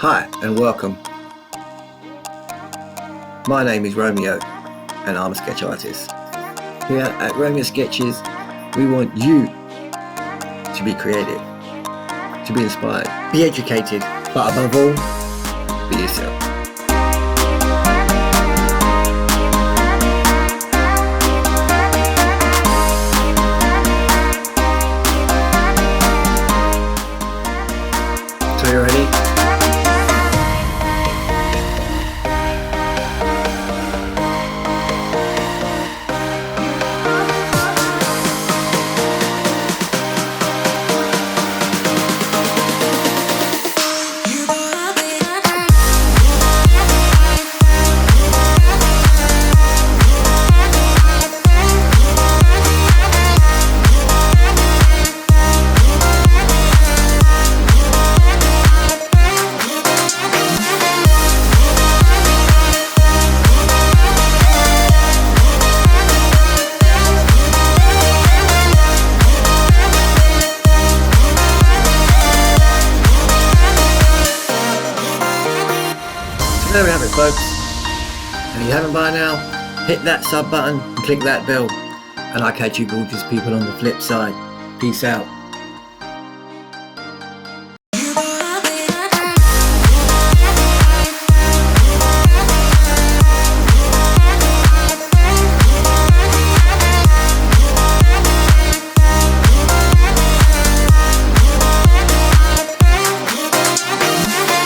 Hi and welcome. My name is Romeo and I'm a sketch artist. Here at Romeo Sketches, we want you to be creative, to be inspired, be educated, but above all, be yourself. So you ready? There we have it, folks. If you haven't by now, hit that sub button and click that bell. And I'll catch you gorgeous people on the flip side. Peace out.